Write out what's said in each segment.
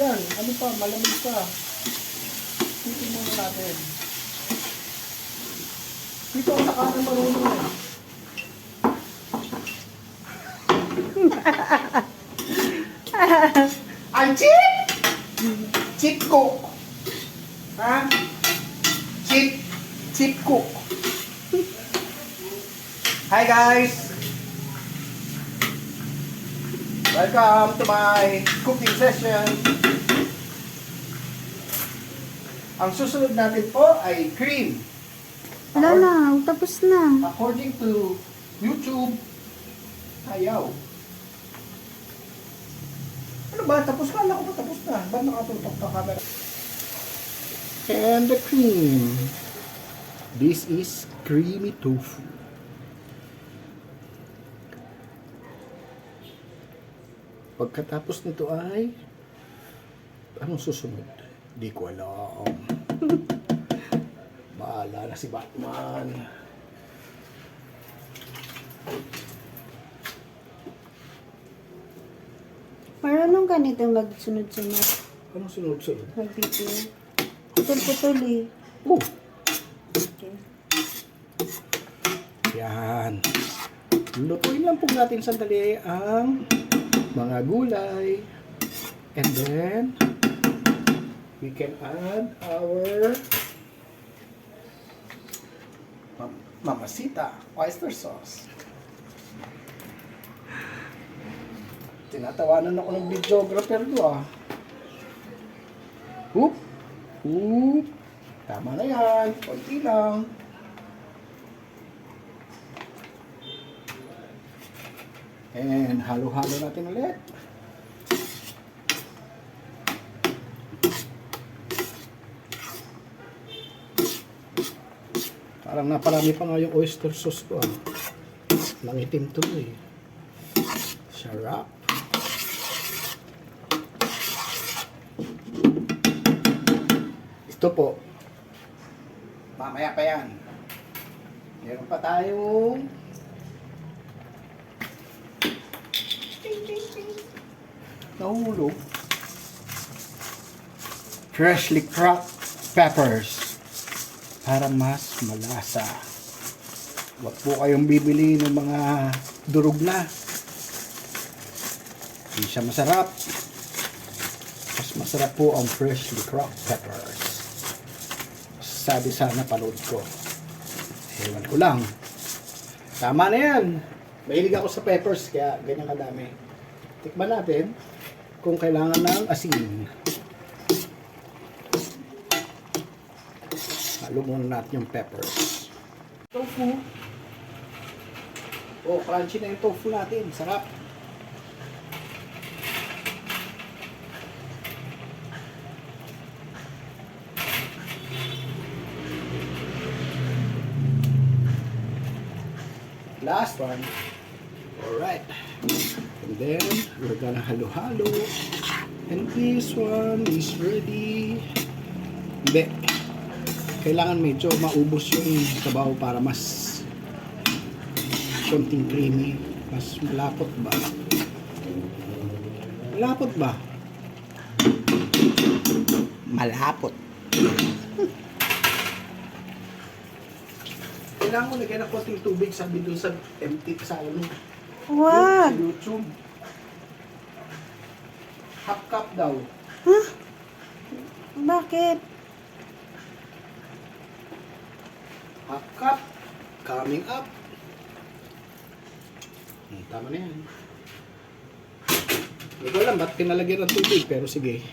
yan. Ano pa, malamig pa. Titin muna natin. Dito ang nakanan marunong eh. Ang chip! Chip cook. Ha? Chip cook. Hi guys! Welcome to my cooking session. Ang susunod natin po ay cream. Wala na, tapos na. According to YouTube, ayaw. Ano ba? Tapos ka? Alam ko ba tapos na? Ba't nakatutok ka camera? And the cream. This is creamy tofu. Pagkatapos nito ay anong susunod? Di ko alam. Bahala na si Batman. Marunong ka nitong magsunod-sunod. Anong sunod-sunod? Mag-video. Putol-putol eh. Oh! Okay. Yan. Lutuin lang po natin sandali ang mga gulay. And then, we can add our Mamacita oyster sauce. Tinatawanan ako ng videographer do ah. Oop! Oop! Tama na yan. Konti lang. And halo-halo natin ulit. Parang naparami pa nga yung oyster sauce ko ah. Nangitim tuloy. Sarap. Ito po. Mamaya pa yan. Meron pa tayong nahulog. Freshly cracked peppers para mas malasa. Huwag po kayong bibili ng mga durog na. Hindi siya masarap. Mas masarap po ang freshly cracked peppers. Sabi sana panood ko. Ewan ko lang. Tama na yan. Mahilig ako sa peppers kaya ganyan kadami. Tikman natin kung kailangan ng asin. Halo muna natin yung peppers. Tofu. Oh, crunchy na yung tofu natin. Sarap. Last one. Alright. And then, we're gonna halo-halo. And this one is ready. Hindi. Kailangan medyo maubos yung sabaw para mas konting creamy. Mas malapot ba? Malapot ba? Malapot. Kailangan mo lagyan ng konting tubig, sabi dun sa empty sa ano. Wag! Sa YouTube. Half cup daw. Huh? Bakit? Half cup. Coming up. Tama na yan. Hindi ko alam ba't pinalagyan ng tubig, pero sige.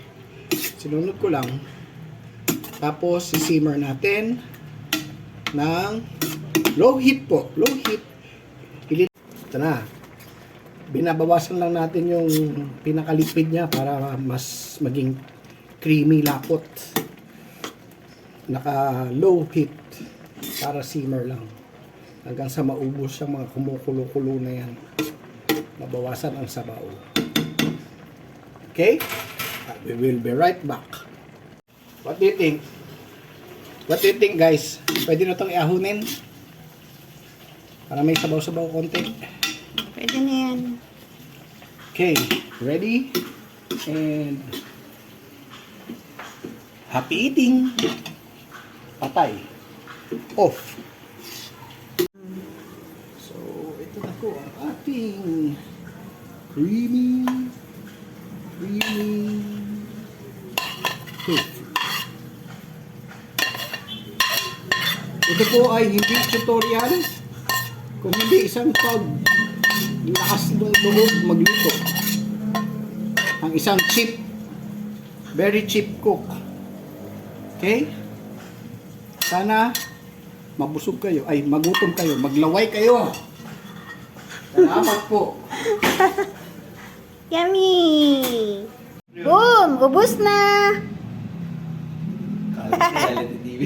Sinunod ko lang. Tapos, simmer natin ng low heat po. Low heat. Ito na. Binabawasan lang natin yung pinakalipid niya para mas maging creamy lapot. Naka low heat para simmer lang. Hanggang sa maubos ang mga kumukulo-kulo na yan. Mabawasan ang sabaw. Okay? We will be right back. What do you think? What do you think, guys? Pwede na itong iahunin? Para may sabaw-sabaw konti. Pwede na yan. Okay, ready? And Happy eating. Patay. Off. So, ito na po ang ating creamy tofu. Ito po ay hindi tutorial, kung hindi isang lakas ng loob magluto. Ang isang very cheap cook. Okay? Sana mabusog kayo, ay magutom kayo, maglaway kayo. Salamat po. Yummy! Boom! Ubus na! Kala ko reality TV.